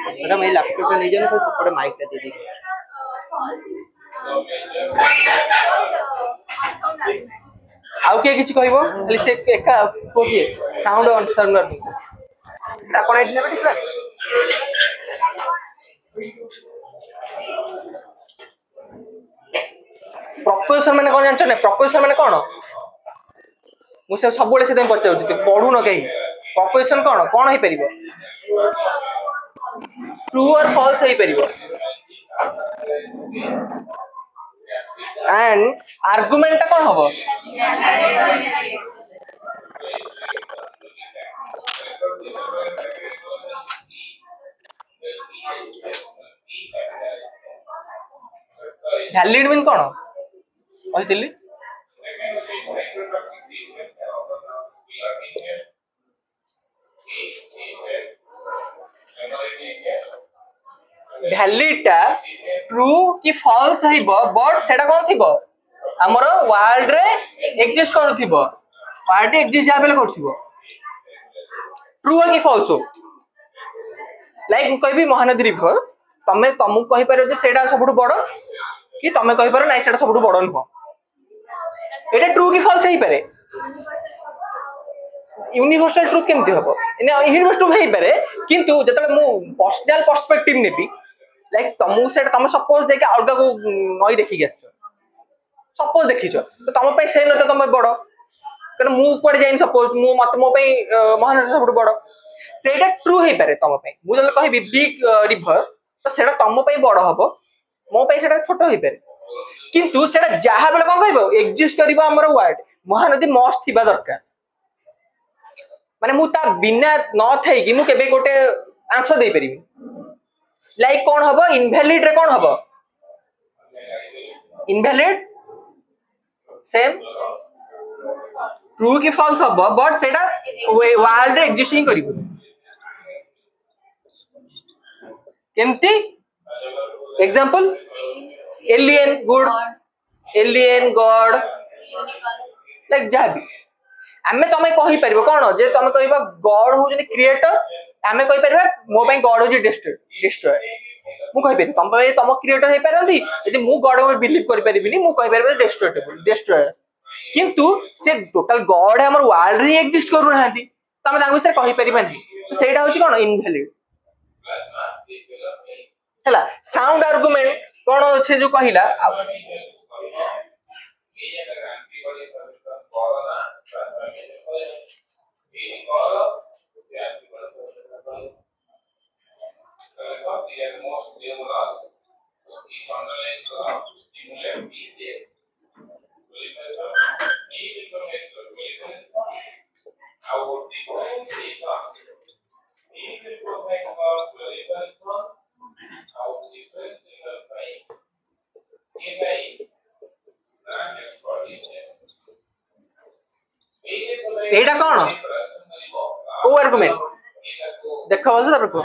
Madam ये laptop ले जान तो सेपटे माइक टा दे दी आउ के किछ कहबो खाली से एका को के साउंड ऑन सर्वर आपण एट नेबे ठीक प्रपोजल माने कोन जानछ ने प्रपोजल माने कोन मु सब बेले से पचार पढ़ू न कहीं प्रपोजिशन कौन कौन हो पार ट्रू और फॉल्स हो पार एंड आर्गुमेंट टा कौन हम वैलिड मीन कौन कहती वैलिडटा ट्रू कि फॉल्स हइबो बट सेटा कोन थिबो हमर वर्ल्ड रे एग्जिस्ट करथिबो पार्टी एग्जिस्ट जाबेल करथिबो ट्रू कि फॉल्स हो लाइक कहबी महानदी रिवर तमे तुमको कहि पारो जे सेटा सबटु बड़ कि तमे कहि पारो नै सेटा सबटु बड़ नुह एटा ट्रू कि फॉल्स हई पारे यूनिवर्सल ट्रुथ केमती हबो यूनिवर्सल ट्रुथ हई पारे किंतु जतले मु पर्सनल पर्सपेक्टिव नेबी लाइक तुमको सेटा तुम सपोज जे अलगा को नई देखि गसछ सपोज देखिछ तो तुम पे से न तुम बड़ कारण मु कोड जाइन सपोज मु मत मो पे महानदी सबटु बड़ सेटा ट्रू हई पारे तुम पे मु जले कहबी बिग रिवर तो सेटा तुम पे बड़ हबो मो पे सेटा छोट हई पारे किंतु सेटा जहा बेले कोन कहबो एग्जिस्ट करबो हमर वर्ल्ड महानदी मस्त थिबा दरकार माने मु ता बिना न थई कि मु केबे गोटे आंसर दे परिबी लाइक कौन हबो इनवैलिड रे कौन हबो इनवैलिड सेम ट्रू कि फॉल्स हबो बट सेटा वर्ल्ड रे एग्जिस्टिंग करिवो केमती example alien good alien god like जाबी आमे तमे कहि परबो कोन जे तमे कहबा गॉड हो जे क्रिएटर आमे कहि परबा मो पई गॉड हो जे डिस्ट्रॉय मु कहि परबी तम पे तम क्रिएटर हे परंती यदि मु गॉड में बिलीव करि परबिनी मु कहि परबा डिस्ट्रॉय किंतु से टोटल गॉड हमर वर्ल्ड रे एग्जिस्ट करू रहंती तमे तांग विषय कहि परबनी तो सेटा होची कोन इनवैलिड हला साउंड आर्गुमेंट कोन अछि जो कहिला एटा कौन को आर्गुमेंट देखो बोल तापर को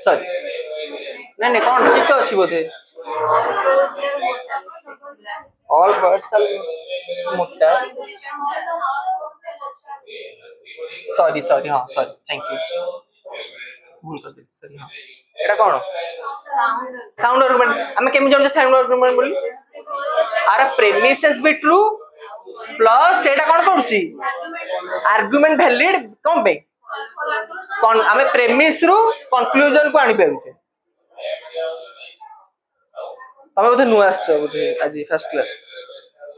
सॉरी नहीं नहीं कौन ठीक तो अछि बोते ऑल बर्ड्स आर मोटा सॉरी सॉरी हां सॉरी थैंक यू भूल कर दे सॉरी हां एटा कौन साउंड आर्गुमेंट हमें केम जान साउंड आर्गुमेंट बोली are premises be true plus सेटा कोन करूची आर्गुमेंट वैलिड कम पे कोन हमें प्रेमिस रु कंक्लूजन को आनी पाउचे तमे बोधे नु आछो बोधे आज फर्स्ट क्लास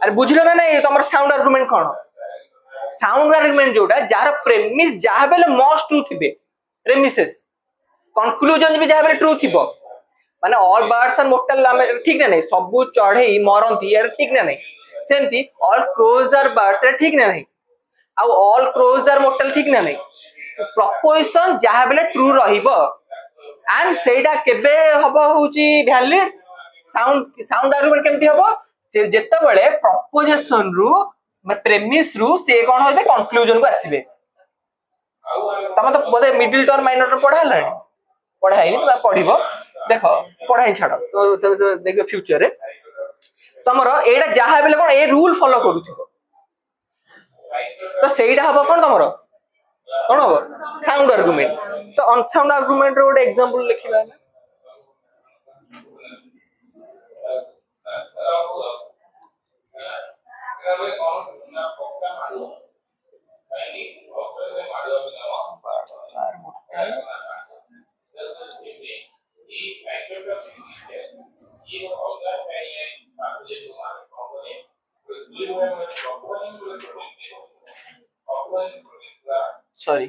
अरे बुझलो ना नहीं तमर साउंड आर्गुमेंट कोन साउंड आर्गुमेंट जोटा जार प्रेमिस जहा बेले मोस्ट ट्रू थिबे प्रेमिसेस कंक्लूजन भी जहा बेले ट्रू थिबो माने ऑल बर्ड्स आर मोर्टल ठीक ना नहीं सब चढ़ई मरंती एटा ठीक ना नहीं सेमती ऑल क्रोज आर बर्ड्स एटा ठीक ना नहीं आ ऑल क्रोज आर मोर्टल ठीक ना नहीं प्रपोजिशन जहा बेले ट्रू रहिबो एंड सेटा केबे हबो होची वैलिड साउंड आर्गुमेंट केमती हबो जेते बेले प्रपोजिशन रु प्रेमिस रु से कोन होबे कंक्लूजन को आसीबे तमे तो बोधे मिडिल टर्म माइनर टर्म पढ़ा हलानी पढ़ा हैनी तुम पढ़िबो देखो पढ़ाई छाड़ तो देखो फ्यूचर रे तमरो एटा जहा बेले कोन ए रूल फॉलो करूथिबो तो सेटा हम कौन तुम कौन हम साउंड आर्गुमेंट तो अनसाउंड आर्गुमेंट रो गोटे एग्जांपल लिखिबा ना सॉरी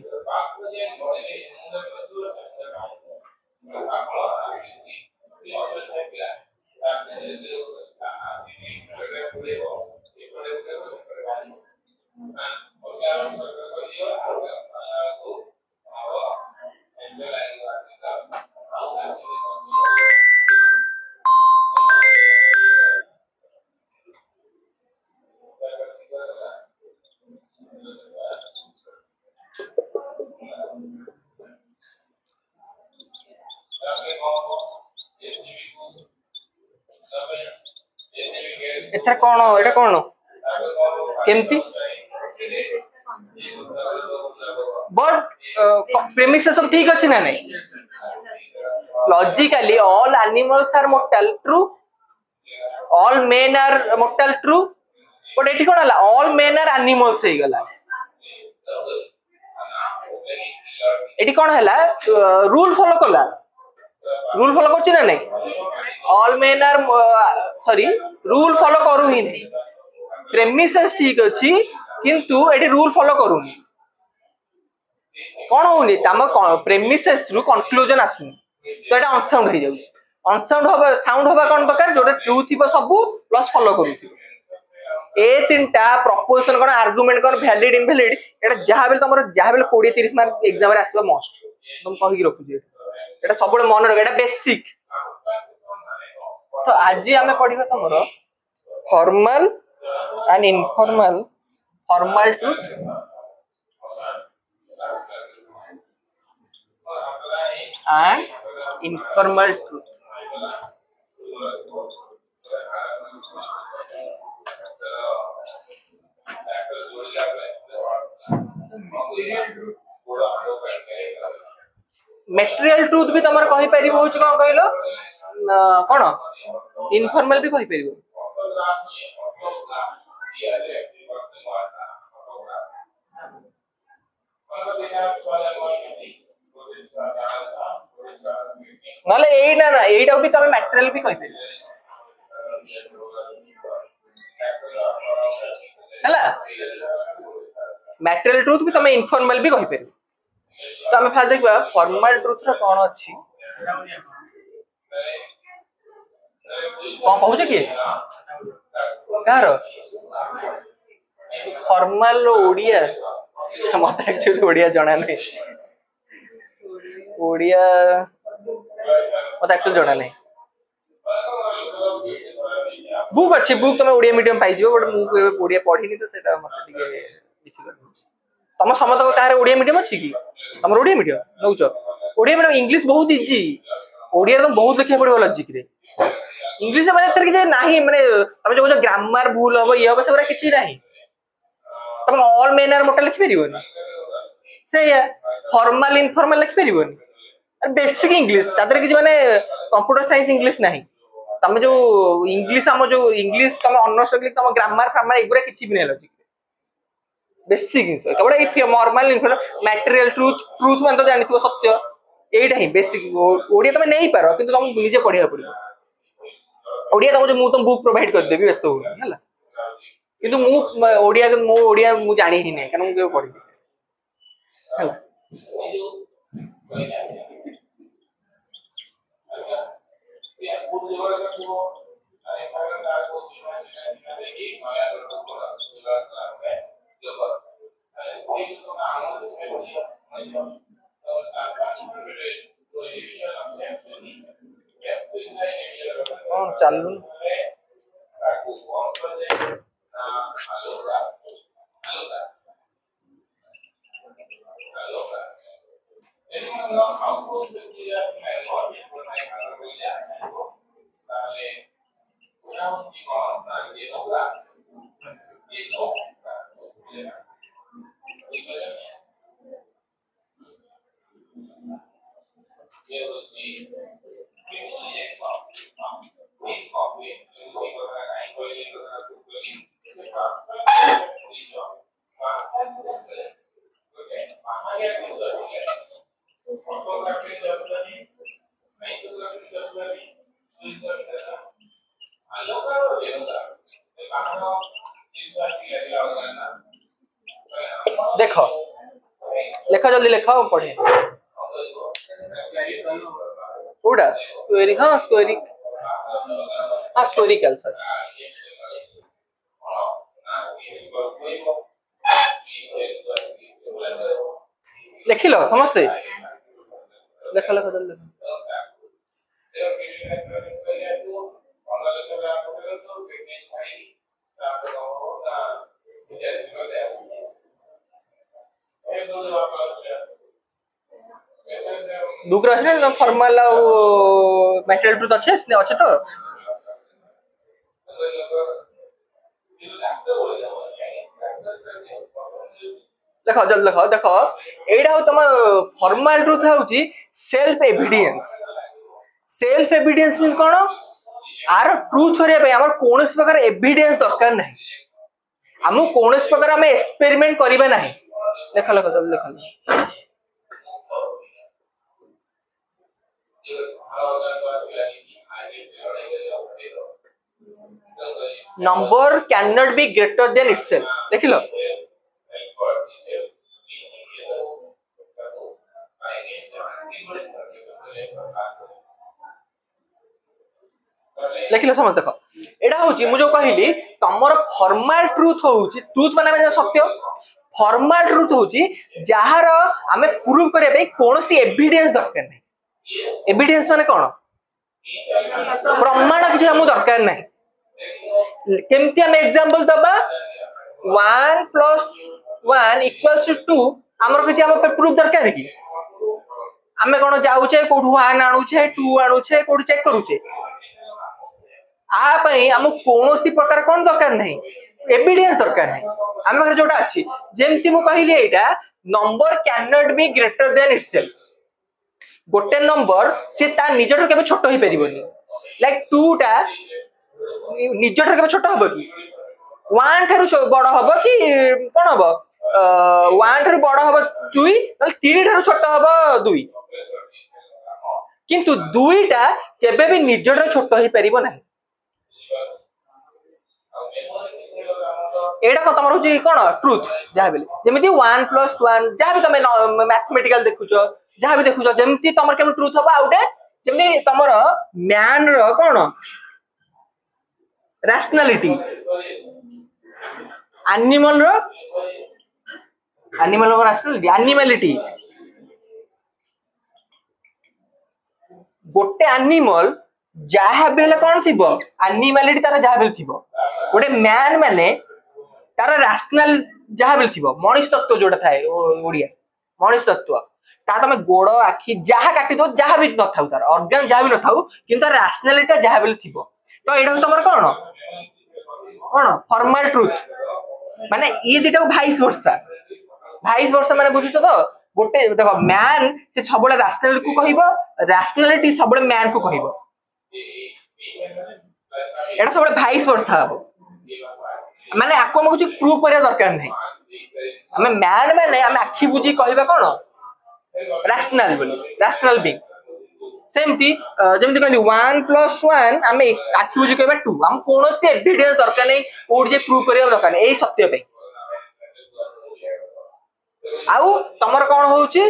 एथरा कौन एटा कौन केमती बट प्रेमिस सब ठीक अच्छे ना नहीं logically all animals are mortal true all men are mortal true but एठी कोन हला ऑल मेन आर एनिमल्स हे गला एठी कोन हला रूल फॉलो करछि ना नहीं all men are sorry rule follow करू ही नहीं प्रेमिसेस ठीक अछि किंतु एठी रूल फॉलो करूनी कौन होनी तम प्रेमिसेस रु कंक्लूजन आसुनी तो एटा अनसाउंड हो जाउछि अनसाउंड होबा साउंड होबा कोन दरकार जोटा ट्रू थिबो सब प्लस फॉलो करूथिबो ए तीनटा प्रपोजिशन कोन आर्गुमेंट कोन वैलिड इनवैलिड एटा जहा बेल तमरो जहा बेल 20 30 मार्क एग्जाम रे आसीबा मस्ट तुम कहि रखु जे एटा सबले मन रख एटा बेसिक तो आज हमें पढ़िबा तमरो formal and informal formal truth and informal truth material truth भी तमर कहि परिबो होछ कोन कहलो कोन इनफॉर्मल भी कहि परिबो नले एटा ना एटा भी तमे मटेरियल भी कहि परिबो हला मटेरियल ट्रुथ भी तमे इनफॉर्मल भी कहि परिबो तो हमें फास्ट देखबा फॉर्मल ट्रुथ रो कोन अछि कोन कहू कि कार फॉर्मल ओडिया मत एक्चुअली ओडिया जणा नै ओडिया मत एक्चुअली जणा नै बुक अच्छे बुक तुम ओडिया मीडियम पाई जिवो बट मु ओडिया पढिनी तो सेटा मत टिके डिफिकल्ट तम समत को तारे ओडिया मीडियम अछि कि हमर Odia medium notch Odia medium English बहुत इजी ओडिया तो बहुत लिखे पड़ो लॉजिक रे इंग्लिश माने एतर कि नाही माने तमे जो ग्रामर भूल हो ये हो सेरा किछि नाही तम ऑल मेन आर मोटल लिखि परिबोनी से फॉर्मल इनफॉर्मल लिखि परिबोनी अरे बेसिक इंग्लिश तादर कि माने कंप्यूटर साइंस इंग्लिश नाही तमे जो इंग्लिश हम जो इंग्लिश तमे अंडरस्टैंडिंग तम ग्रामर फ्रामर एगुरा किछि भी नै लॉजिक बेसिक इंस केवल a normal informal material truth मान तो जानिथिबो सत्य एटा ही बेसिक ओडिया तमे नै पारो किंतु तुम निजे पढिया पड़िबो ओडिया तुम जो मु तुम बुक प्रोवाइड कर देबी व्यस्त हो हला किंतु मु ओडिया मु जानि ही नै कारण मु के पढि हला चालू देख लेख जल्दी लेख पढ़े कोडा स्क्वेरिक हाँ स्क्वेरिक हाँ स्क्वेरिकल सर लिखिल समस्ते लेख लेख जल्दी लेख दुग्र अछि ना फॉर्मल मटेरियल ट्रुथ अच्छे तो देख जल्दी देख देख एटा हो तुम फॉर्मल ट्रुथ होउची सेल्फ एविडेंस मीन कोन आर ट्रुथ करिया पे हमर कोनस प्रकार एविडेंस दरकार नहीं हमु कोनस प्रकार हम एक्सपेरिमेंट करिबा नहीं लेख लेख जल्दी लेख number cannot be greater than itself देखिलो लेखिल समझ देख एटा होची मु जो कहली तमर फॉर्मल ट्रुथ होची ट्रुथ माने माने सत्य फॉर्मल ट्रुथ होची जहार हमें प्रूव करिया पे कोनोसी एविडेंस दरकार नहीं एविडेंस माने कोन प्रमाण किछ हमु दरकार नहीं केमती हम एग्जांपल दबा 1 + 1 = 2 हमर किछ हम पे प्रूफ दरकार की हमें कोन जाउचे कोठु 1 आणुचे 2 आणुचे कोठु चेक करूचे आ पई हम कोनोसी प्रकार कोन दरकार नहीं एविडेंस दरकार नहीं हम घर जोटा अछि जेमति मु कहिली एटा number can not be greater than itself गोटे नंबर से ता निजठर केबे छोट होई परिबोनी लाइक 2 टा निजठर केबे छोट हबो की 1 थारु बड़ हबो की कोन हबो 1 थारु बड़ हबो 2 नल 3 थारु छोट हबो 2 किंतु 2 टा केबे भी निजठर छोट होई परिबो नाही एडा को तमर होची कोन ट्रुथ जहा बेले जेमिति 1 + 1 जहा भी तमे मैथमेटिकल देखुचो जहा भी देखुचो जेमिति तमर केम ट्रुथ हबा आउटे जेमिति तमर मैन रो कोन रैशनैलिटी एनिमल रो रैशनैलिटी एनिमलिटी गोटे एनिमल जहा बेले कोन थिबो एनिमलिटी तार जहा बेले थिबो गोटे मैन माने तार रैशनल जहा बेले थिबो मनुष्य तत्व जोटा थाए ओडिया मनुष्य तत्व ता तमे गोड़ आखि जहा काटी दो जहा भी न थाउ तार ऑर्गन जहा भी न थाउ किंतु रैशनैलिटी जहा बेले थिबो तो एडा तमर कोन फॉर्मल ट्रुथ माने ई दिटा भाइस वर्षा माने बुझुछो तो गोटे देखो मैन से सबले रैशनल को कहिबो रैशनैलिटी सबले मैन को कहिबो एटा सबले भाइस वर्षा हबो माने आको हम कुछ प्रूफ करिया दरकार नहीं हमें मैन माने हम आखि बुझी कहबा कोन रैशनल बीइंग सेमती जेमति कहली 1 + 1 हमें आखि बुझी कहबा 2 हम कोनोसी एविडेंस दरकार नहीं ओड जे प्रूफ करिया दरकार नहीं एई सत्य पे आउ तमर कोन होउची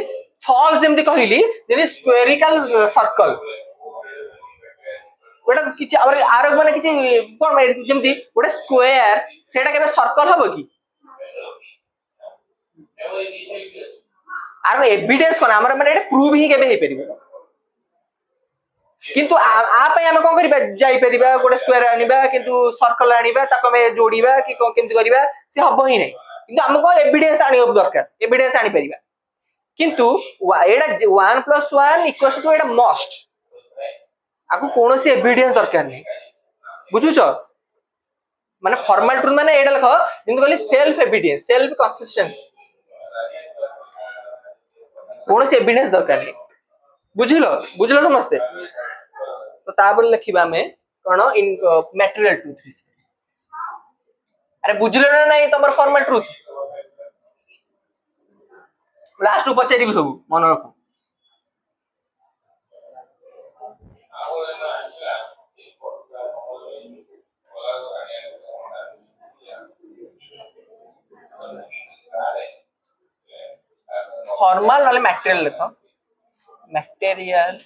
फॉल्स जेमति कहली जेमति स्क्वेरिकल सर्कल गोटा किछि आर माने किछि कोन जेमति गोटे स्क्वायर सेटा केबे सर्कल हबो की आर एविडेंस कोन हमर माने एटा प्रूव ही केबे हे परिबो किंतु आ पे हम कोन करिबा जाई परिबा गोटे स्क्वायर आनिबा किंतु सर्कल आनिबा ताको में जोड़ीबा कि केमति करिबा से हबो ही नै किंतु हमको एविडेंस आनी दरकार एविडेंस आनी परिबा किंतु एटा 1 + 1 = 2 एटा मस्ट आको कोनोसी एविडेंस दरकार नहीं बुझुचो माने फॉर्मल ट्रुथ माने एटा लख जेमति कहली सेल्फ एविडेंस सेल्फ कंसिस्टेंसी कोनोसी एविडेंस दरकार नहीं बुझिलो समझते तो तापर लिखिबा में कोन इन मटेरियल ट्रुथ अरे बुझिलो ना नहीं तमर फॉर्मल ट्रुथ लास्ट पचारिबी सब मन रख फॉर्मल वाले मटेरियल लिखो मटेरियल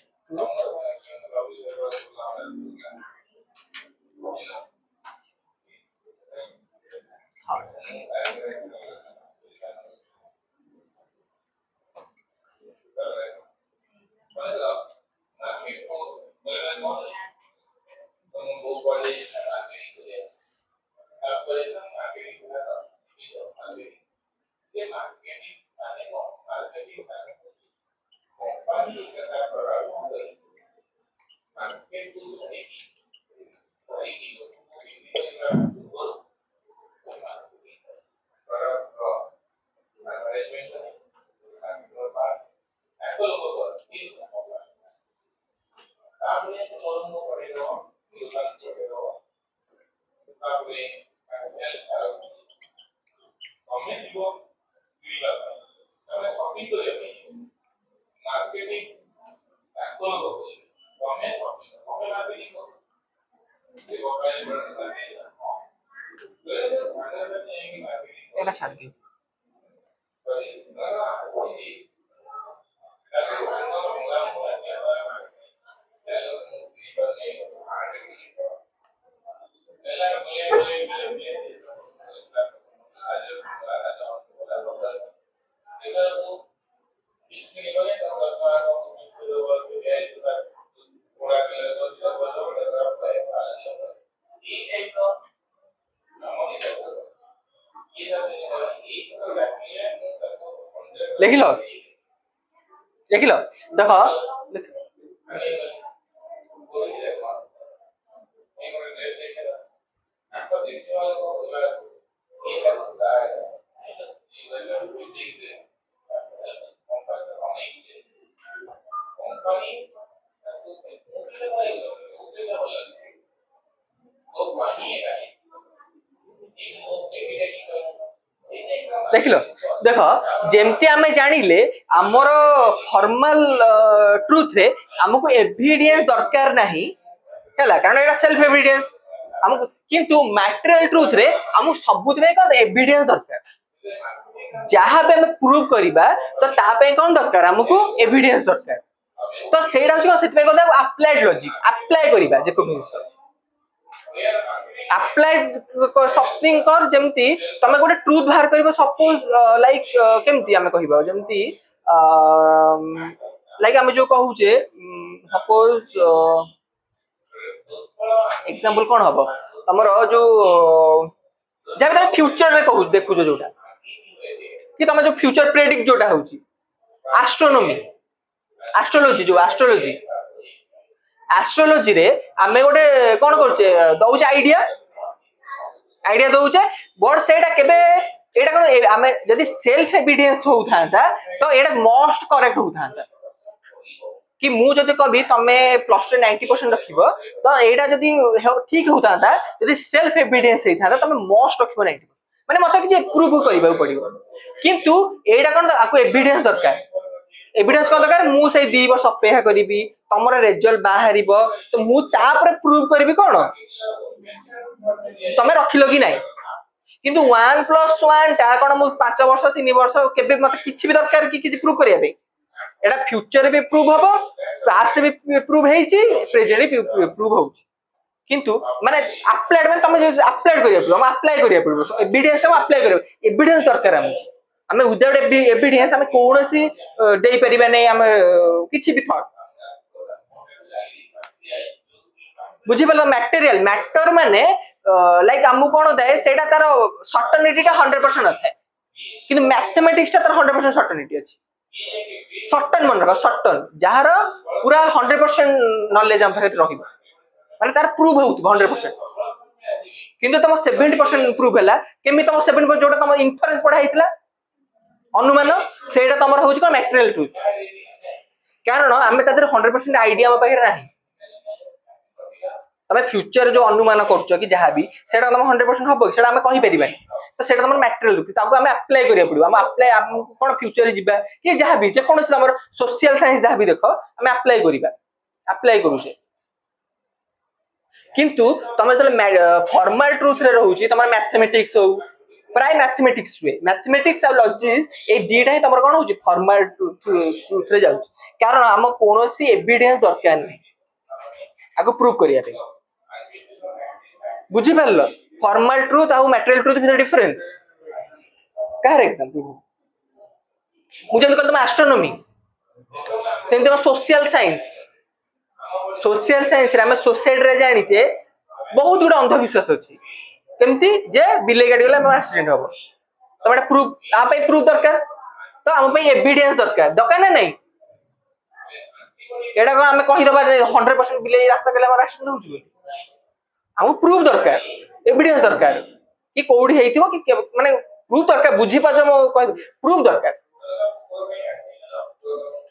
এটা ছাড় দিও लिखिल लिखिल देख देखिल देख जेमती आम जानिले आमर फॉर्मल ट्रुथ रे हमको एविडेंस दरकार नहीं है कारण एटा सेल्फ एविडेंस हमको किंतु मटेरियल ट्रुथ रे हमको सबुत में कौन एविडेंस दरकार जहाँ भी हमें प्रूव करिबा तो तापे कौन दरकार हमको एविडेंस दरकार तो सेटा होची से कहते अप्लाइड लॉजिक अप्लाई करिबा जे को अप्लाइड समथिंग कर जेमती तमे गोटे ट्रुथ बाहर करबो सपोज लाइक केमती हमें कहबो जेमती लाइक हमें जो कहू छे सपोज एग्जांपल कोन हबो हमर जो जब तुम फ्यूचर रे कहू देखु जोटा कि तुम जो फ्यूचर प्रेडिक्ट जोटा होची एस्ट्रोनॉमी एस्ट्रोलॉजी जो एस्ट्रोलॉजी एस्ट्रोलॉजी रे आमे गोटे कोन करछे दउछ आईडिया आईडिया दउछे बट सेटा केबे एटा कोन आमे जदी सेल्फ एविडेंस होउथांता तो एटा मोस्ट करेक्ट होउथांता कि मु जदी कभी तमे प्लस 90% रखिबो तो एटा जदी ठीक होउथांता जदी सेल्फ एविडेंस हेथांता तमे मोस्ट रखिबो 90 माने मते कि प्रूफ करबा पड़िबो किंतु एटा कोन आको एविडेंस दरकार एविडेंस कोन दरकार मु से 2 वर्ष अपेक्षा करिबी तमरा रिजल्ट बाहरिबो तो मु तापर प्रूव करबी कोन तमे रखिलो कि नाही किंतु 1+1 टा कोन मु 5 वर्ष 3 वर्ष केबे मते किछि भी दरकार कि किछि प्रूव करिया बे एटा फ्यूचर भी प्रूव हबो पास्ट भी प्रूव हेछि प्रेजेंट भी प्रूव होछि किंतु माने अप्लाइड माने तमे जो अप्लाइड करिया पड़ो हम अप्लाई करिया पड़ो एविडेंस हम अप्लाई करियो एविडेंस दरकार हम विदाउट एविडेंस हम कोनोसी देई परिबा नै हम किछि भी थॉट बुझी पला मटेरियल मैटर माने लाइक हमु कोन दे सेटा तार सर्टेनिटी 100% अथे किंतु मैथमेटिक्स तार 100% सर्टेनिटी अछि सर्टन मन रख सर्टन जहार पूरा 100% नॉलेज हम पाखे रहिबो माने तार प्रूव होउत 100% किंतु तम 70% प्रूव हैला केमि तम 70% जोटा तम इन्फरेंस पढा हितला अनुमान सेटा तमर होउछ को मटेरियल ट्रुथ कारण हमें तादर 100% आईडिया हम पाखे नाही तमे फ्यूचर जो अनुमान करछो कि जहां भी सेटा तम 100% हबो सेटा हम कहि परिबानी तो सेटा तमर मटेरियल ट्रुथ ताको हम अप्लाई करिया पड़िबो हम अप्लाई हम कोन फ्यूचर जिबा कि जहां भी जे कोनोस हमर सोशल साइंस जहां भी देखो हम अप्लाई करिबा अप्लाई करू छे किंतु तमे जले फॉर्मल ट्रुथ रे रहउची तमर मैथमेटिक्स हो प्राय मैथमेटिक्स हुए मैथमेटिक्स और लॉजिक ए दीटा ही तमर कोन होची फॉर्मल ट्रुथ रे जाउछ कारण हम कोनोसी एविडेंस दरकार नै आको प्रूव करिया पे बुझी परलो फॉर्मल ट्रुथ और मटेरियल ट्रुथ में डिफरेंस कहर एग्जांपल मुझे तो तुम एस्ट्रोनॉमी सेम सोशल साइंस रे हम सोसाइटी रे जानि जे बहुत गुड अंधविश्वास अछि केमती जे बिले गाडी गला हम एक्सीडेंट हो तब एटा प्रूफ आ पे प्रूफ दरकार तो हम पे एविडेंस दरकार दरकार ना नहीं एटा को हम कहि दबा 100% बिले रास्ता गला हम एक्सीडेंट हो छु हम प्रूफ दरकार एविडेंस दरकार कि कोडी हेइथिबो कि माने प्रूफ दरकार बुझी पा जो प्रूफ दरकार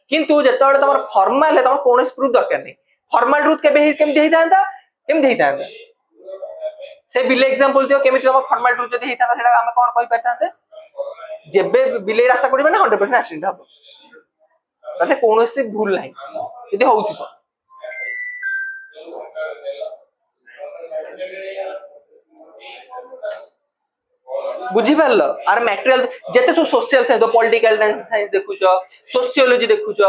किंतु जेतबेले तमर फॉर्मल है तमर कोनस प्रूफ दरकार नहीं फॉर्मल ट्रुथ केबे केमती हेइतांता केमती हेइतांता से बिले एग्जांपल दियो केमती तमर फॉर्मल ट्रुथ जदी हेइतांता सेटा हम कोन कहि परतांते जेबे बिले रास्ता कोडी माने 100% एक्सीडेंट हबो तते कोनोसी भूल नाही जदी होउथिबो बुझी पारल आर मटेरियल जेते सब सोशल साइंस पॉलिटिकल साइंस देखुछ सोशियोलॉजी देखुछ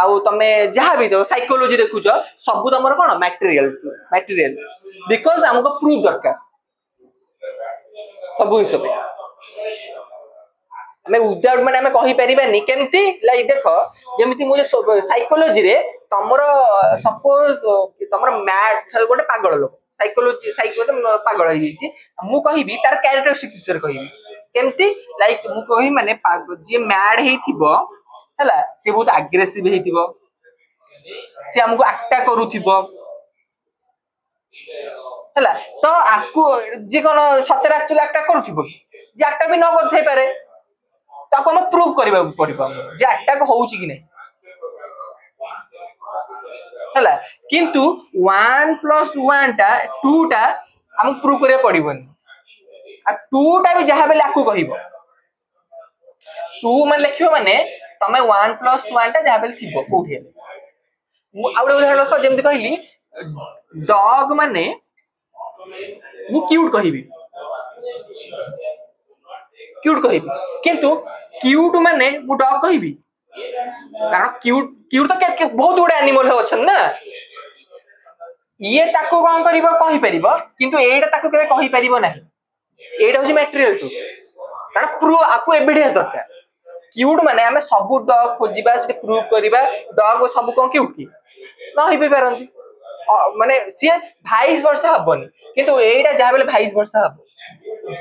आउ तमे जहां भी देखो साइकोलॉजी देखुछ सब तमर कोन मटेरियल बिकॉज़ हमको प्रूफ दरकार सब हिसाब हमें विदाउट माने हमें कहि परिबानी केमती लाइक देखो जेमिति मुझे साइकोलॉजी रे तमरो सपोज तमरो मैथ गोटे पागल लोक साइकोलॉजी साइको तो पागल हो जाइछि मु कहिबी तार कैरेक्टरिस्टिक्स विषय कहिबी केमती लाइक मु कहि माने जे मैड हेइथिबो हला से बहुत एग्रेसिव हेइथिबो से हमको अटैक करूथिबो हला तो आकु जे कोन सତରେ एक्चुअली अटैक करूथिबो जे अटैक भी न कर थई पारे ताको हम प्रूव करबा पड़िबो जे अटैक होउछि कि नै हला किंतु 1 + 1 टा 2 टा हम प्रूव करे पड़िबोनी आ 2 टा भी जहा बेले आकु कहिबो 2 माने लिखियो माने तमे 1 + 1 टा जहा बेले थिबो कोठी आउडे उदाहरण देखो जेमति कहली डॉग माने मु क्यूट कहिबी किंतु क्यूट माने मु डॉग कहिबी कारण क्यूट तो बहुत गुडे एनिमल होछन ना ये ताको कोन करिवो कहि परिबो किंतु एटा ताको केबे कहि परिबो नाही एटा होची मटेरियल टू कारण प्रूफ आकु एविडेंस दरकार क्यूट माने हमें सब डॉग खोजिबा से प्रूव करिबा डॉग सब कोन क्यूट की न होई परंती माने सी भाइस वर्ष हबनी किंतु एटा जहा बेले भाइस वर्ष हबो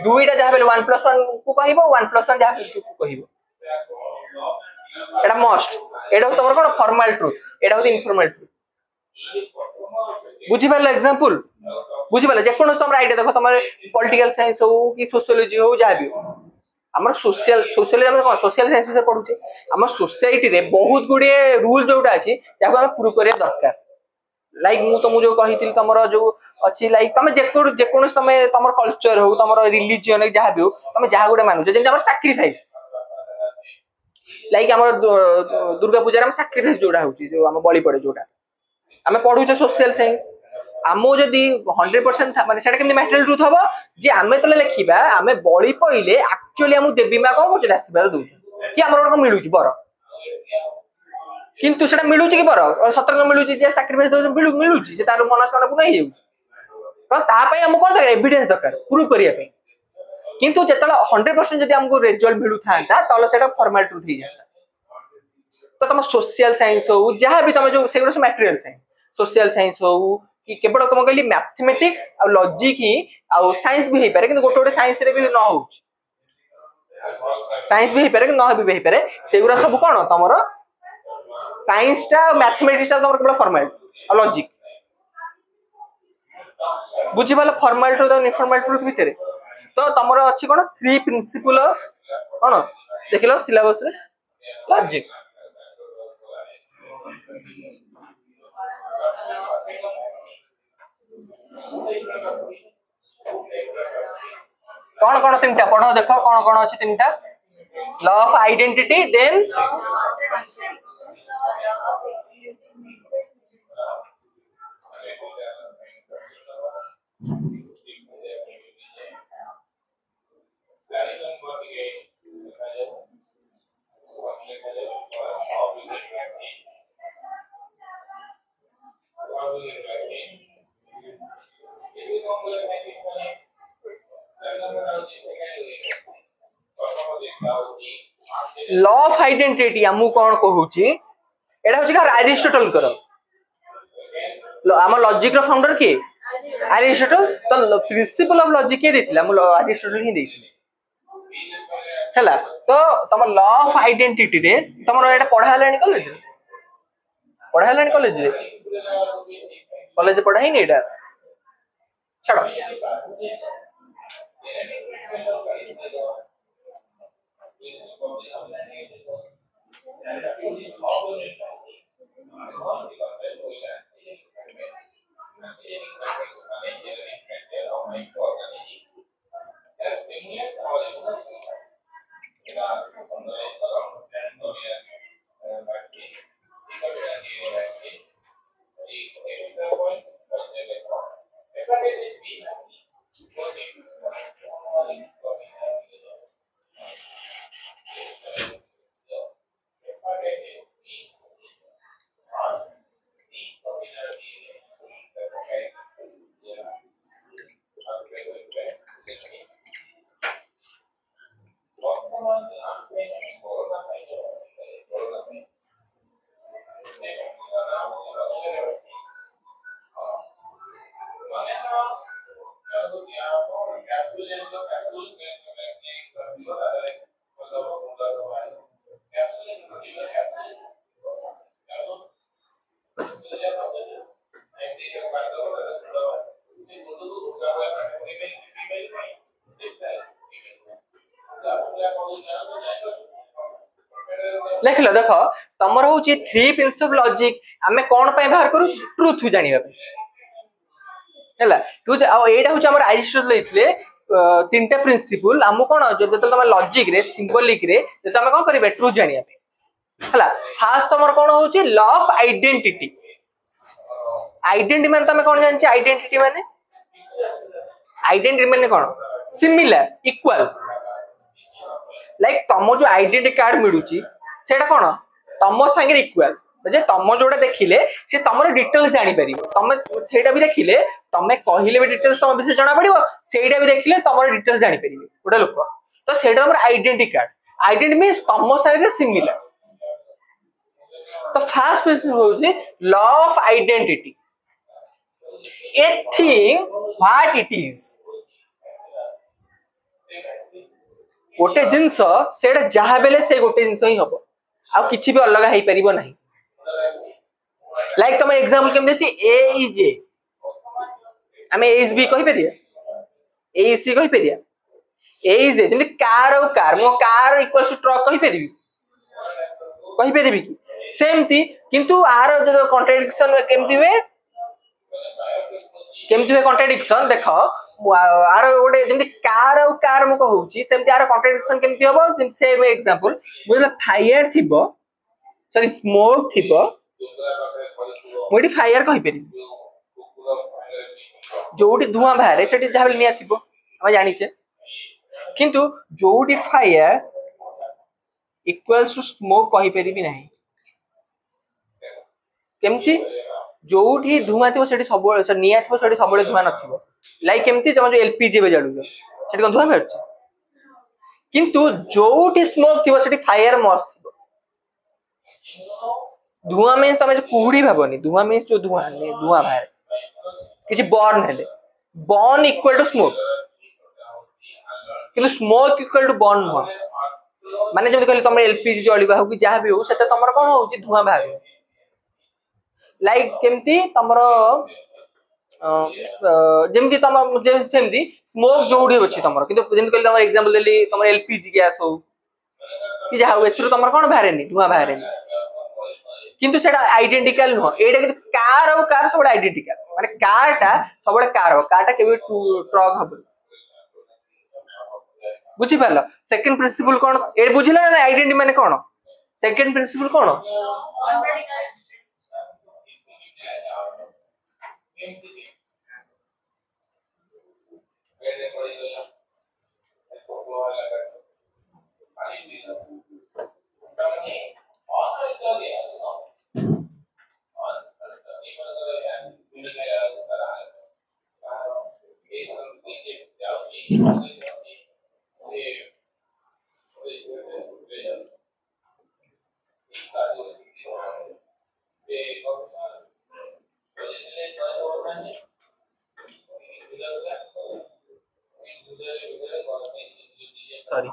दुईटा जहा बेले 1 + 1 को कहिबो 1 + 1 जहा बेले 2 को कहिबो एटा मस्ट एटा तमर कोन फॉर्मल ट्रुथ एटा होती इनफॉर्मल ट्रुथ बुझी पाले एग्जांपल बुझी पाले जे कोन तमर आईडिया देखो तमर पॉलिटिकल साइंस हो कि सोशियोलॉजी हो जा भी हो हमर सोशल हम कोन सोशल साइंस से पढुचे हमर सोसाइटी रे बहुत गुडे रूल जोटा अछि ताको हम प्रूव करिया दरकार लाइक मु तो मु जो कहितिल तमर जो अछि लाइक तमे जे कोन तमे तमर कल्चर हो तमर रिलीजन जहा भी हो तमे जहा गुडे मानु जे हमर सैक्रिफाइस लाइक हमर दुर्गा पूजा हम सैक्रिफाइस जोड़ा होची जो हम बलि पड़े जोटा हमें पढुचे सोशल साइंस आमो जदी 100% था माने सेटा केमि मटेरियल ट्रुथ हबो जे आमे तले लेखिबा आमे बळी पहिले एक्चुअली हम देवी मा को बोच आशीर्वाद दउछ कि हमर को मिलुछ बर किंतु सेटा मिलुछ कि बर सतर को मिलुछ जे सैक्रिफाइस दउछ मिलुछ से तार मनस्कामना पूर्ण हे जाउछ तो ता पय हम कोन दरकार एविडेंस दरकार प्रूव करिया पे किंतु जेतला 100% जदी हमको रिजल्ट मिलु थांता तले सेटा फॉर्मल ट्रुथ ही जाता तो तुम सोशल साइंस हो जहां भी तुम जो सेगुडा मटेरियल साइंस सोशल साइंस हो कि केवल तुम कहली मैथमेटिक्स आ लॉजिक ही आ साइंस भी हे पारे किंतु गोटे गोटे साइंस रे भी न हो साइंस भी हे पारे कि न भी हे पारे सेगुडा सब कोन तमरो साइंस टा मैथमेटिक्स टा तमरो केवल फॉर्मल आ लॉजिक बुझी वाला फॉर्मल ट्रुथ और इनफॉर्मल ट्रुथ भितरे तो तमरो अछि कोन 3 प्रिंसिपल ऑफ कोन देखिलो सिलेबस रे लॉजिक कौन कौन तीनटा पढ़ो देखो कौन कौन अच्छी तीनटा law of identity then law of identity हमू कौन कहूची एटा होची का एरिस्टोटल करो आम लॉजिक रो फाउंडर के एरिस्टोटल तो प्रिंसिपल ऑफ लॉजिक के देथिला हम एरिस्टोटल ही देथिले हैला तो तम लॉ ऑफ आइडेंटिटी रे तमरो एटा पढा हलानी कॉलेज रे पढा ही नहीं एटा छाड़ो लिख लो देख तमर हूँ थ्री प्रिंसिपल ऑफ लॉजिक आमे कौन पे बाहर करू ट्रुथ जानिबा ट्रुथ एटा हूँ आम एरिस्टोटल देथिले तीनटा प्रिंसिपल आम कौन जो तुम लॉजिक रे सिंबलिक रे तुम कौन करिवे ट्रुथ जानिया है फास्ट तुम कौन हूँ लॉ ऑफ आइडेंटिटी माने तुम कौन जानछि आइडेंटिटी माने कौन सिमिलर इक्वल लाइक तुम जो आइडेंटिटी कार्ड मिलुची सेटा कौन तुम संगे इक्वल जे तुम जोड़ा देखिले से तुम डिटेल्स जानी परिबो तुम सेटा भी देखिले तुम कहिले भी डिटेल्स तुम विषय जाना पड़िबो सेटा भी देखिले तुम डिटेल्स जानी परिबे गोटे लोक तो सेटा हमर आइडेंटिटी कार्ड मींस तुम संगे सिमिलर तो फर्स्ट प्रिंसिपल होची law of identity a thing what it is गोटे जिनस सेटा जहा बेले से गोटे जिनस ही हबो आ किछि भी अलग हेई परिबो नाही लाइक तुम एग्जांपल केम देछि ए इज ए हमें ए इज बी कहि परिया ए इज सी कहि परिया ए इज ए जेमि कार और कार मो कार इक्वल्स टू ट्रक कहि परिबी कि सेमती किंतु आर जो कॉन्ट्राडिक्शन केमती हुए कॉन्ट्राडिक्शन देख आर गोटे जमी कार और कार मु कहूची सेमती आर कॉन्ट्राडिक्शन केमती हबो सेम एग्जांपल बुझला फायर थिबो सॉरी स्मोक थिबो मोडी फायर कहि पेरी जोडी धुआं बाहरे सेठी जाबल निया थिबो हम जानि छे किंतु जोडी फायर इक्वल्स टू स्मोक कहि पेरी भी नाही केमती जोठी धुआं थिबो सेठी सब निया थिबो सेठी सब धुआं नथिबो लाइक केमती तुम जो एलपीजी बे जाडू सेठी कोन धुआं बाहरछ किंतु जोठी स्मोक थिबो सेठी फायर मस्त थिबो धुआं मींस तुम जो कुहुडी भाबनी धुआं मींस जो धुआं बाहर किछि बर्न इक्वल टू स्मोक किंतु स्मोक इक्वल टू बर्न नुह माने जब कहले तुम एलपीजी जळिबा हो कि जहा भी हो सेटा तमर कोन होउची धुआं बाहर लाइक केमती तमरो जेमती तम सेमती स्मोक जोडी अछि तमरो किंतु जेमती कहले तमर एग्जांपल देली तमर एलपीजी गैस हो कि जहा हो एथुर तमर कोन बाहरेनी धुआं बाहरेनी किंतु सेटा आइडेंटिकल नुह एटा किंतु कार और कार सब आइडेंटिकल माने कारटा सब कारटा केबे ट्रक हबो बुझी पारलो सेकंड प्रिंसिपल कोन ए बुझिला ना आइडेंटिटी माने कोन सेकंड प्रिंसिपल कोन सॉरी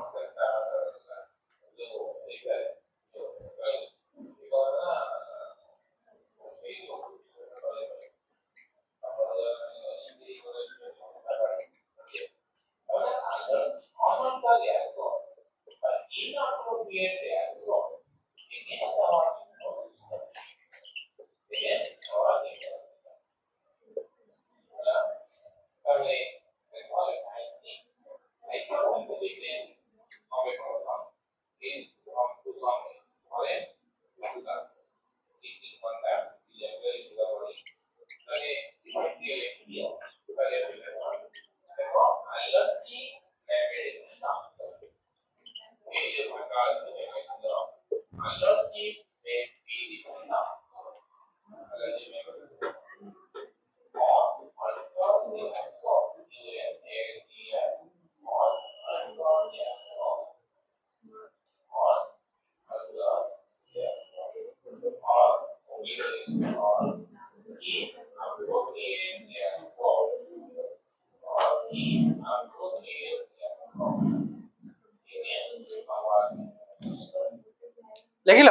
लिखिल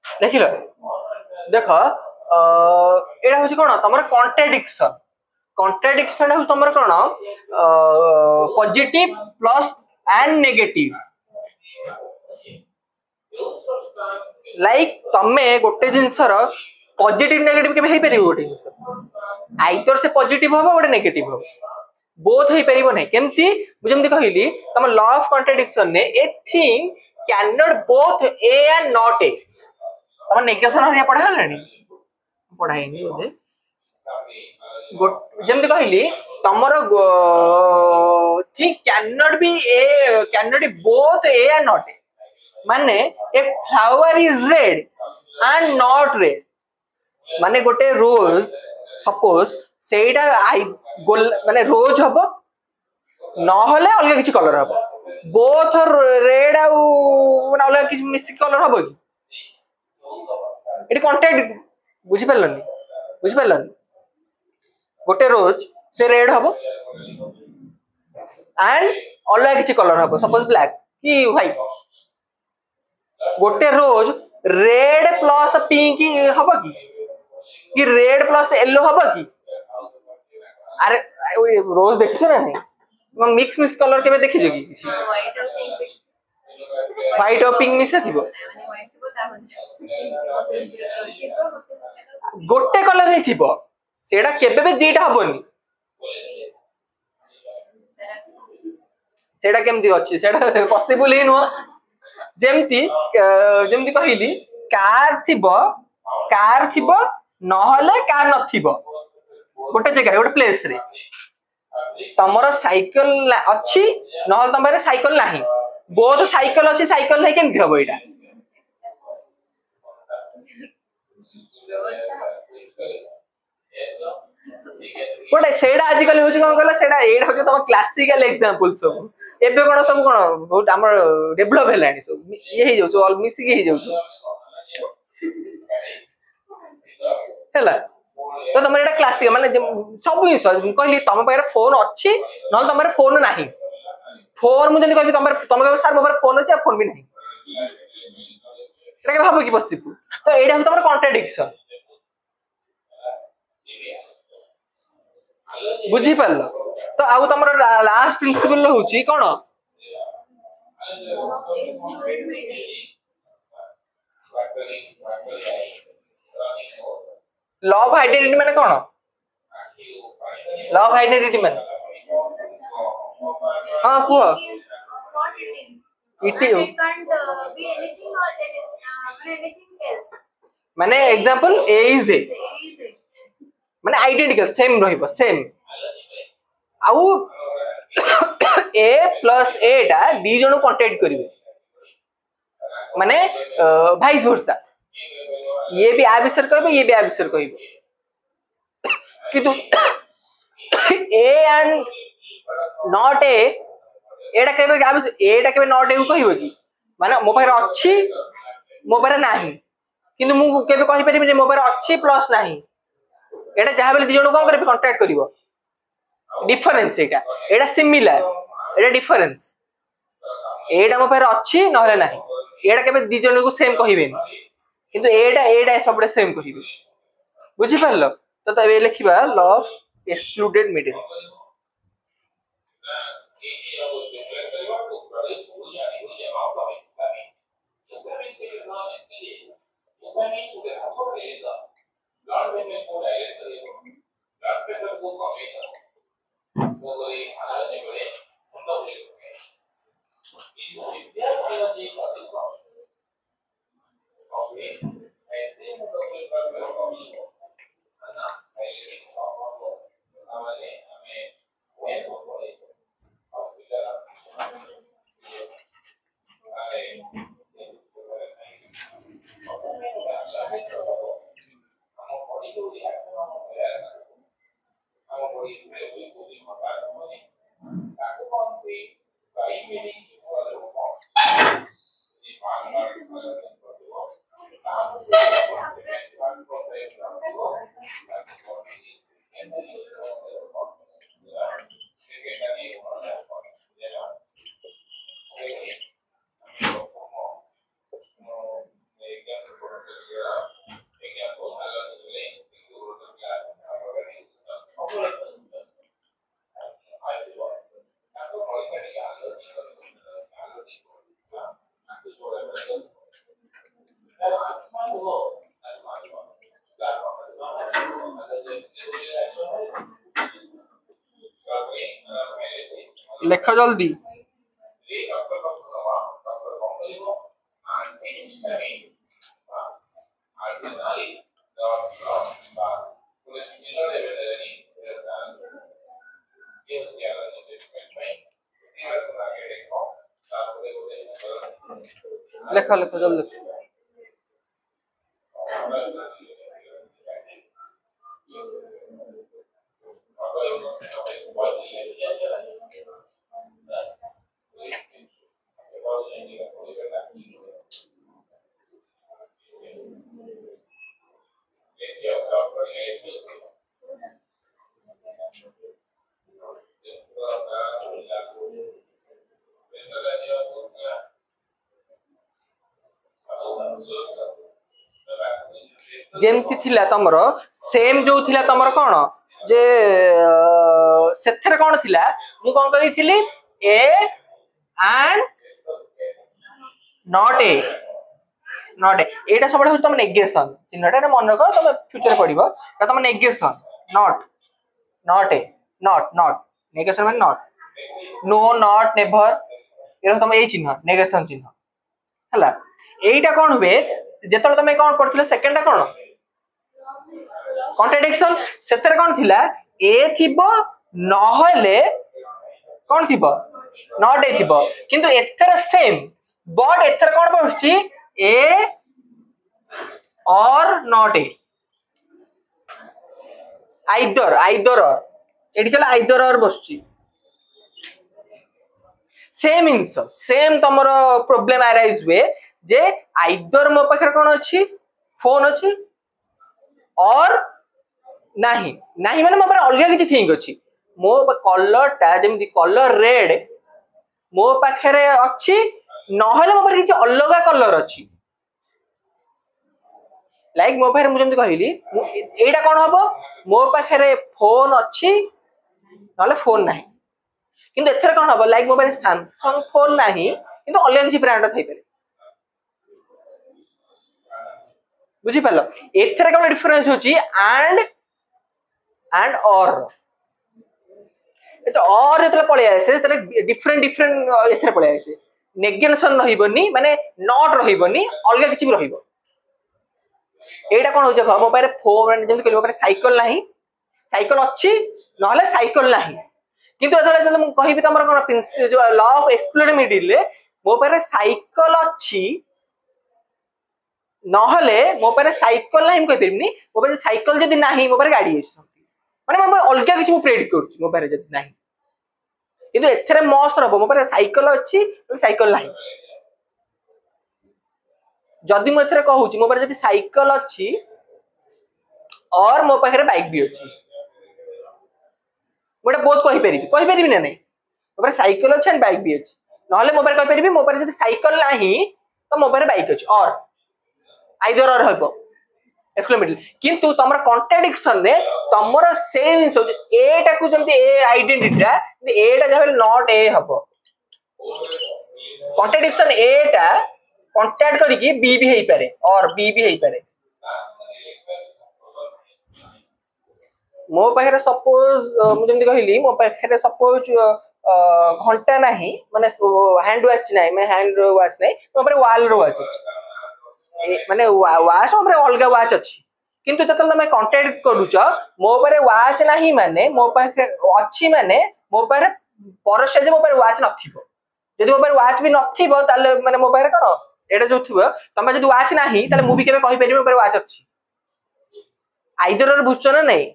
लिखिल देख एटा हूँ कौन तुम कॉन्ट्राडिक्शन कॉन्ट्राडिक्शन हूँ तुम कौन positive plus and negative like तमें गोटे जिनसर पॉजिटिव नेगेटिव केबे हे परिबो गोटे जिनस आइदर से पॉजिटिव होबो गोटे नेगेटिव होबो बोथ हे परिबो नै केमती मु जेमती कहली तम लॉ ऑफ कॉन्ट्राडिक्शन ने a thing can not both A and not A तम नेगेशन हरिया पढ़ा हलानी पढ़ाइनी बोधे जेमती कहली तमरो thing can not be both A and not A माने a flower is red and not red माने गोटे रोज सपोज सेटा माने रोज हबो नहले अलग किछि कलर हबो बोथ रेड आ माने अलग किछि मिक्स कलर हबो कि एटी कॉन्टेक्ट बुझि परलनी गोटे रोज से रेड हबो एंड अलग किछि कलर हबो सपोज ब्लैक कि व्हाइट गोटे रोज रेड प्लस पिंक हबो कि रेड प्लस येलो हबो कि अरे रोज देखिছো ना नहीं मिक्स कलर केबे देखिছো कि किछि व्हाइट और पिंक मिसा थिबो गोटे कलर ही थिबो सेडा केबे बे दीटा हबोनी सेडा केमती अछि सेडा पॉसिबल ही नो जेमती कहली कार थिबो नहले कार नथिबो गोटे जगह गोटे प्लेस रे तमरो साइकिल अच्छी नहले तम पारे साइकिल नाही बोथ साइकिल अच्छी साइकिल नहीं केमती हबो एटा गोटे सेडा आजिकल होची कोन कहला सेडा एडा होची तम क्लासिकल एग्जांपल सब एबे कोन सब कोन बहुत हमर डेवलप हेलानी सब ये हे जाउ ऑल मिसी के हे जाउ हेला तो तुम एटा क्लासिक माने सब कहली तुम पाखे फोन अच्छी ना तुम फोन ना फोन मुझे कहली तुम सर मो फोन अच्छे फोन भी ना एटा भाव कि पॉसिबल तो एटा तुम कॉन्ट्राडिक्शन बुझी पारल तो आउ तुम लास्ट प्रिंसिपल होची कौन लॉ ऑफ आइडेंटिटी माने कौन लॉ ऑफ आइडेंटिटी माने हां को इट माने एग्जांपल ए इज ए माने आइडेंटिकल सेम रहिबो सेम आउ ए प्लस ए टा दी जण कांटेक्ट करिवे माने वाइस वर्सा ये भी आ विषय कहबे ये भी आ विषय कहबे किंतु ए एंड नॉट ए एटा केबे आ विषय एटा केबे नॉट ए कहबे कि माने मो पाखरे अछि मो पाखरे नाही किंतु मु केबे कहि परिबे जे मो पाखरे अछि प्लस नाही एटा जहा बेले दी जण कोन करबे कांटेक्ट करिवो डिफरेंस एटा सिमिलर एटा डिफरेंस एटा मो पारे अच्छी नहले नाही एटा केबे दी जन को सेम कहिबेनी किंतु एटा सबडे सेम कहिबे बुझी पारलो तो ए लिखिबा लव एक्सक्लूडेड मिडिल लेख जल्दी लेख लेख जल्दी जेमती थिला तमर सेम जो थिला तमर कोन जे सेथरे कोन थिला मु कोन कहि थिली ए एंड नॉट ए एटा सबडे हो तम नेगेशन चिन्हटा एटा मन रखो तम फ्यूचर पडिबो एटा तम negation not A not negation माने नॉट नो नॉट नेवर एरो तम ए चिन्ह नेगेशन चिन्ह हला एटा कोन होबे जेतल तमे कोन पढथिले सेकंड कोन कॉन्ट्रडिक्शन सेतर कोन थिला ए थिबो नहले कोन थिबो नॉट ए थिबो किंतु एथर सेम बट एथर कोन पढुची ए और नॉट ए आइदर एडी कला आइदर और बसची सेम इनस सेम तमरो प्रॉब्लम अराइज हुए जे आइदर मो पाखर कोन अछि फोन अछि और नाही नाही माने मो पर अलगा किछि थिंग अछि मो कलर ता जेमि कलर रेड मो पाखरे अछि नहले मो पर किछि अलगा कलर अछि लाइक मो पाखरे मु जेमि कहिली एटा कोन हबो मो पाखरे फोन अछि नहले फोन नाही किंतु एथर कोन हबो लाइक मो पाखरे सैमसंग फोन नाही किंतु अलगा किछि ब्रांड थाइ पारे बुझी पालो एथर कोन डिफरेंस होची एंड और एतो और एतले पळे आसे एतले डिफरेंट एथर पळे आसे नेगेशन रहिबोनी माने नॉट रहिबोनी अलगा किछि रहिबो एटा कोन हो देखो मो पारे फोन जेम कहलो पारे साइकिल नाही साइकिल अछि नहले साइकिल नाही किंतु एतले जले मु कहिबी तमर कोन जो लॉ ऑफ एक्सक्लूडेड मिडिल ले मो पारे साइकिल अछि नहले मो पारे साइकिल नाही कहि परबिनी मो पारे साइकिल जदी नाही मो पारे गाड़ी अछि माने मो अलगा किछि मु प्रेडिक्ट करछु मो पारे जदी नाही किंतु एथरे मस्त रहबो मो पारे साइकिल अछि साइकिल नाही जदी मो एथरे कहूची मो पारे जदी साइकिल अछि और मो पाखरे बाइक भी अछि गोटे बहुत कहि परिबी ना नहीं मो पारे साइकिल अछि एंड बाइक भी अछि नहले मो पारे कहि परिबी मो पारे जदी साइकिल नाही तो मो पारे बाइक अछि और आइदर और हबो एक्सक्लेमेटरी किंतु तमरा कॉन्ट्राडिक्शन रे तमरा सेम ए टा को जमती ए आइडेंटिटी ए टा जबे नॉट ए हबो कॉन्ट्राडिक्शन ए टा कॉन्ट्रैक्ट करिकी बी भी हेई पारे और बी भी हेई पारे मो पाखरे सपोज मु जमती कहली मो पाखरे सपोज घंटा नाही माने हैंड वॉच नाही माने हैंड वॉच नाही मो पारे वॉल रो वॉच अछि माने वॉच मो पारे अलगा वॉच अछि किंतु ततल तमे कॉन्ट्रैक्ट करूछ मो पारे वॉच नाही माने मो पाखे अछि माने मो पारे परसे जे मो पारे वॉच नथिबो जदि मो पारे वॉच भी नथिबो ताले माने मो पारे कोन एटा जो थिबो तमे जदि वॉच नाही ताले मु भी केबे कहि परिबो मो पारे वॉच अछि आइदर और बुझछ ना नहीं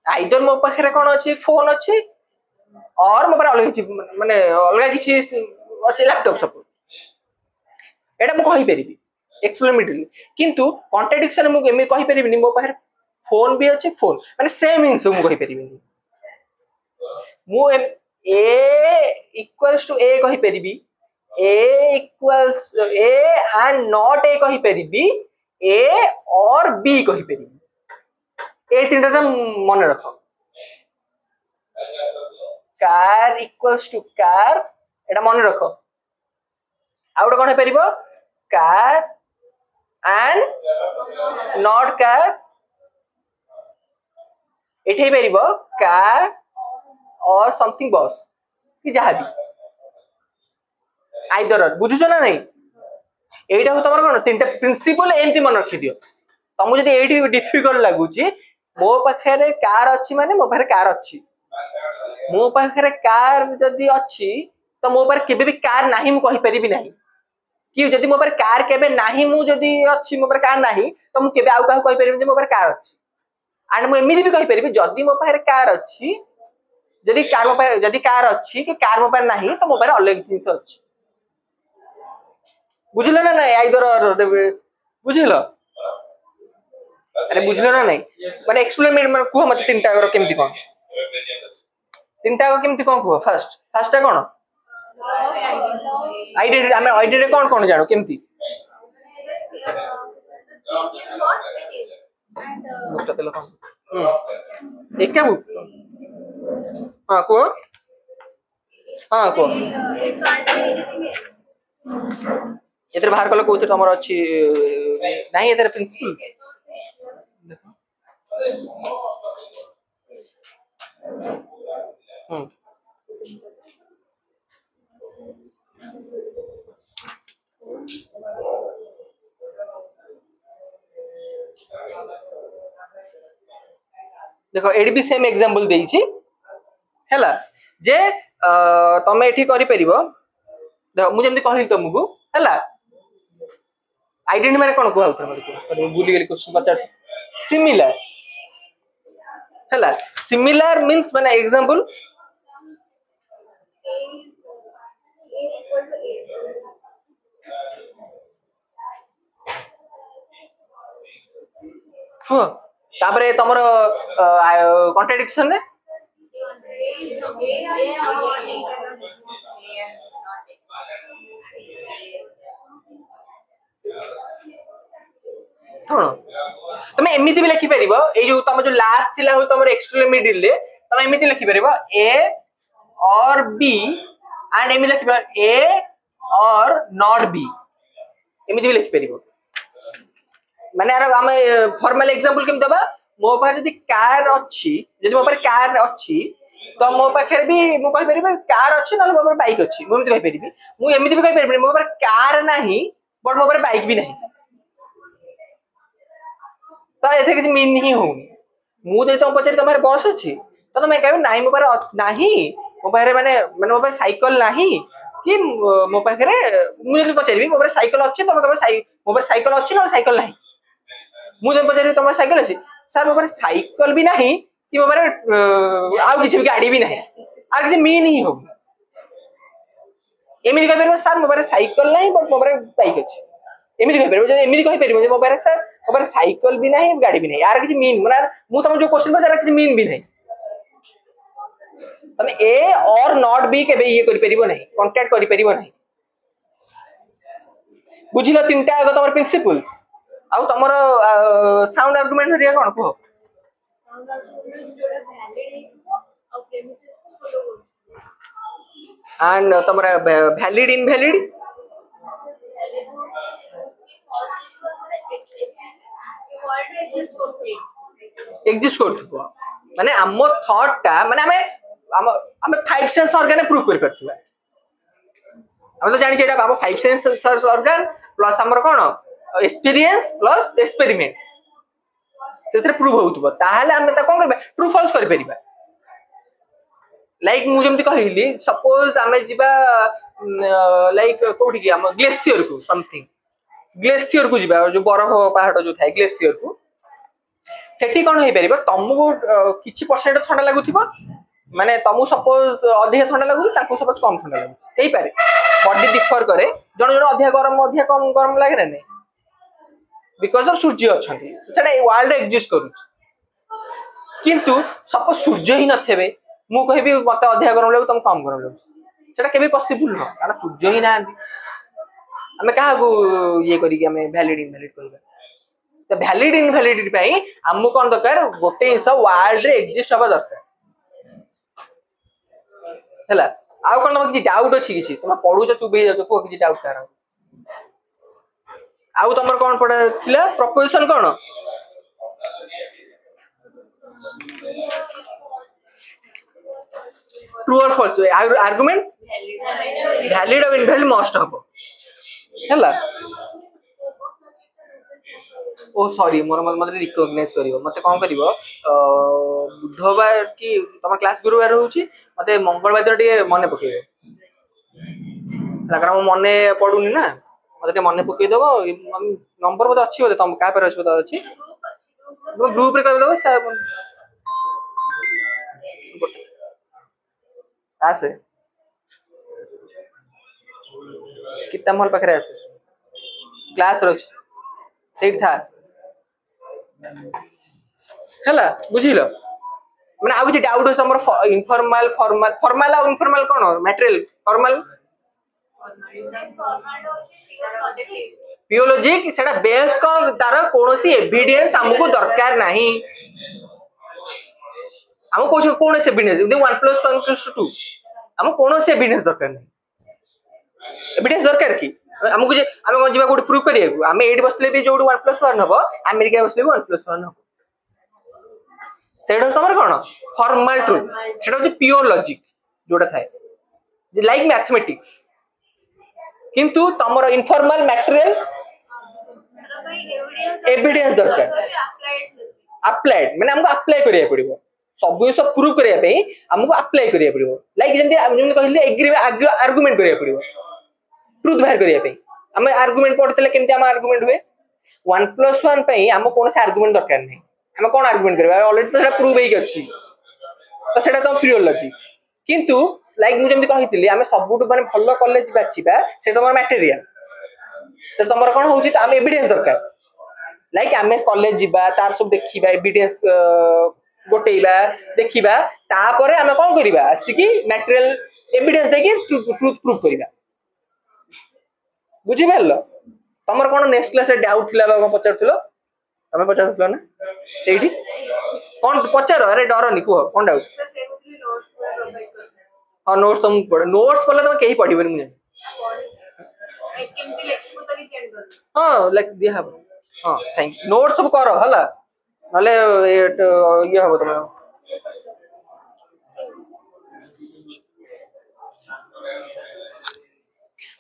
आइदर मो पाखरे कोन अछि फोन अछि और मो पारे अलग किछि माने अलग किछि अछि लैपटॉप सब एटा मु कहि परिबी एक्सप्लेनेटरी किंतु कॉन्ट्राडिक्शन मु एमे कहि परिबिनी मो पाखरे फोन भी अछि फोन माने सेम इनसो मु कहि परिबिनी मु ए इक्वल्स टू ए कहि परिबी A equals A and not A कहि परिबी ए और बी कहि परिबी ए तीनटा मन रख कार इक्वल्स टू कार एटा मन रख आउट कोन हे परिबो कार एंड नॉट कार एठे परिबो कार और समथिंग बस कि जहां भी आइदर बुझुछ ना नहीं एटा हो तमर कोन तीनटा प्रिंसिपल एमती मन रखि दियो तमु जदी एठी डिफिकल्ट लागुची मो पाखरे कार अछि माने मो पाखरे कार अछि मो पाखरे कार जदी अछि तो मो पाखरे केबे भी कार नाही मु कहि परिबी नाही कि जदी मो पाखरे कार केबे नाही मु जदी अछि मो पाखरे कार नाही तो मु केबे आउ का कहि परिबी जे मो पाखरे कार अछि एंड मु एमिति भी कहि परिबी जदी मो पाखरे कार अछि जदी कार मो पाखरे जदी कार अछि कि कार मो पाखरे नाही तो मो पाखरे अलग जिंस अछि बुझलो ना नहीं आइदर और बुझलो अरे बुझलो ना नहीं माने एक्सप्लेन माने को मते तीनटा और केमति कोन तीनटा को केमति कोन को फर्स्ट कोन आइडेंटिटी हमें आइडेंटिटी कोन कोन जानो केमति बुकटा तेल कोन एका बुक हां को एतर बाहर कल कोथि तमर अछि नाही एतर प्रिंसिपल देखो एडी भी सेम एग्जांपल देई छी हैला जे तमे एठी करि परिबो देखो मु जेमति कहिल तुमको हैला आइडेंटिटी माने कोन को आउतर माने भूली गेली क्वेश्चन पचार सिमिलर हैला सिमिलर मींस माने एग्जांपल हां तापरे तमरो कॉन्ट्राडिक्शन ने कोन तमे एमिति भी लिखि परिबो ए जो तम जो लास्ट थिला हो तमर एक्सट्रीमिटी ले तमे एमिति लिखि परिबो ए और बी एंड एमिति लिखिबो ए और नॉट बी एमिति भी लिखि परिबो माने यार हम फॉर्मल एग्जांपल केम दबा मो पाखरे जदी कार अछि जदी मो पाखरे कार अछि तो मो पाखरे भी मु कहि परिबो कार अछि नले मो पाखरे बाइक अछि मु एमिति कहि परिबी मु एमिति भी कहि परिबी मो पाखरे कार नाही बट मो पाखरे बाइक भी नाही तो एथे किछ मीन नहीं हो मु जे तो पछे तमरे बस अछि तो तमे कहबे नाही मो पाखरे नाही मो पाखरे माने मो पाखरे साइकिल नाही कि मो पाखरे मु जे पछेबी मो पाखरे साइकिल अछि तमे कहबे मो पाखरे साइकिल अछि न साइकिल नाही मु जे पछेबी तमरे साइकिल अछि सर मो पाखरे साइकिल भी नाही कि मो पाखरे आउ किछ भी गाड़ी भी नाही आ किछ मीन ही हो एमिति कहबे सर मो पाखरे साइकिल नाही बट मो पाखरे बाइक अछि एमिति कहि परबो जे एमिति कहि परबो जे मो पाखरे सर मो पाखरे साइकिल भी नाही गाड़ी भी नाही यार किछ मीन माने मु तम जो क्वेश्चन पचार किछ मीन भी नाही तुम ए और नॉट बी केबे ये करि परिबो नहीं, कांटेक्ट करि परिबो नहीं। बुझिलो तीनटा आगो तमर प्रिंसिपल्स आउ तमर साउंड आर्गुमेंट हरिया कोन को साउंड आर्गुमेंट जोड़ा वैलिड है और प्रेमिसेस को फॉलो करो एंड तमर वैलिड इनवैलिड एग्जिस्ट करथबो माने हम थॉट टा माने हमें फाइव सेंस ऑर्गन प्रूव कर परथबा। हम तो जानि छेडा बाबा फाइव सेंस ऑर्गन प्लस हमर कोन एक्सपीरियंस प्लस एक्सपेरिमेंट सेतरे प्रूव होउतबो ताहाले हम त कोन करबे ट्रू फॉल्स कर परिबा। लाइक मु जेमति कहिली सपोज हमें जिबा लाइक कोठी की हम ग्लेशियर को समथिंग ग्लेशियर को जिबा जो बरफ पहाड़ जो थाए ग्लेशियर को सेठी कोन होई परिबो तमको किछि परसेंट ठंडा लागुथिबो माने तमु सपोज अधिक ठंडा लागु ताको सपोज कम ठंडा लागु एई पारे बॉडी डिफर करे जण जण अधिक गरम अधिक कम गरम लागे ना नहीं बिकॉज ऑफ सूर्य अछंती सेटा वर्ल्ड रे एग्जिस्ट करू किंतु सपोज सूर्य ही नथेबे मु कहबी मते अधिक गरम लागु तम कम गरम लागु सेटा केबे पॉसिबल न कारण सूर्य ही नांदी हमें कहा को ये करी कि हमें वैलिड इनवैलिड कहबा तो वैलिड इनवैलिडिटी पई हमु कोन दरकार गोटे हिस्सा वर्ल्ड रे एग्जिस्ट हबा दरकार हला आउ कोन तम कि डाउट अछि किछि तुम पढु छ चुबे जाउ को कि डाउट कर आउ तमर कोन पडा थिला प्रपोजिशन कोन ट्रू और फॉल्स आर्गुमेंट वैलिड और इनवैलिड मस्ट हबो हला ओ सॉरी मोर मते रिकॉग्नाइज करिवो मते कोन करिवो बुधवार की तमर क्लास गुरुवार होउची मते मंगलवार दिन टे मने पकेइबो कारण म मने पडुनी ना मते मने पकेइ देबो नंबर मते अछि बोले तम का पर अछि बता अछि ग्रुप रे कर देबो सर आसे कितना मोल पकरे आसे क्लास रोज सेट था हला बुझिलो माने आ किछि डाउट हो हमर इनफॉर्मल फॉर्मल फॉर्मल और इनफॉर्मल कोन मटेरियल फॉर्मल पियोलॉजिक सेटा बेस को तार कोनोसी एविडेंस हमको दरकार नाही हम कोनोसी एविडेंस 1 + 1 = 2 हम कोनोसी एविडेंस दरकार नाही एविडेंस दरकार की हमको जे हम कोन जीवा कोड प्रूव करिया हम एडी बसले भी जोड 1 + 1 हबो अमेरिका बसले भी 1 + 1 हबो सेडो तमर कोन फॉर्मल ट्रुथ सेटा जे प्योर लॉजिक जोटा थाए जे लाइक मैथमेटिक्स किंतु तमर इनफॉर्मल मटेरियल एविडेंस दरकार अप्लाइड माने हमको अप्लाई करिया पड़िबो सब सब प्रूव करिया पे हमको अप्लाई करिया पड़िबो लाइक जेंति हम जेंति कहले एग्री आर्गुमेंट करिया पड़िबो ट्रुथ बाहर करिया पे हम आर्गुमेंट पढतले केनति हम आर्गुमेंट हुए 1 + 1 पे हम कोन से आर्गुमेंट दरकार नहीं हम कोन आर्गुमेंट करबा ऑलरेडी तो सेटा प्रूव हेइ अछि तो सेटा तो प्योर लॉजिक किंतु लाइक मु जेंति कहितली हम सबुट माने भलो कॉलेज बाछिबा सेटा हमर मटेरियल सेटा हमर कोन होउची त हम एविडेंस दरकार लाइक हम कॉलेज जिबा तार सब देखिबा एविडेंस गोटेइबा देखिबा तापरे हम कोन करिबा आसी की मटेरियल एविडेंस देखि ट्रुथ प्रूव करिबा बुझि भेल तमर कोन नेक्स्ट क्लास रे डाउट थिला बा पचारथिलो तमे पचारथिलो ना सेठी कोन पचार अरे डरनी को कोन डाउट हां नोट्स तुम पढ़ नोट्स पढ़ले तुम केही पढ़िबनी मुझे केमती लेखिबो त कि चेंज कर हां लाइक दिया हबो हां थैंक यू नोट्स सब करो हला नले ये हबो तुम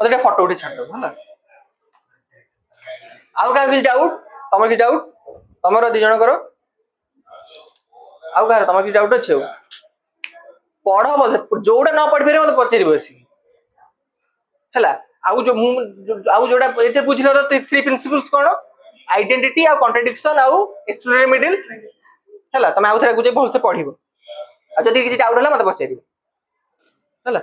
मतलब फोटो उठी छाड़ दो हला आउ का किछ डाउट तमर किछ डाउट तमरो दि जण करो आउ का तमर किछ डाउट अछि पढ़ बोल जोडा न पढ़ फेरे मते पचेरी बसी हला आउ जो आउ जोडा एते बुझलो तो थ्री प्रिंसिपल्स कोन आइडेंटिटी आ कॉन्ट्रडिक्शन आउ एक्सक्लूडेड मिडिल हला तमे आउ थरा गुजे भल से पढ़िबो आ जदी किछ डाउट हला मते पचेरी हला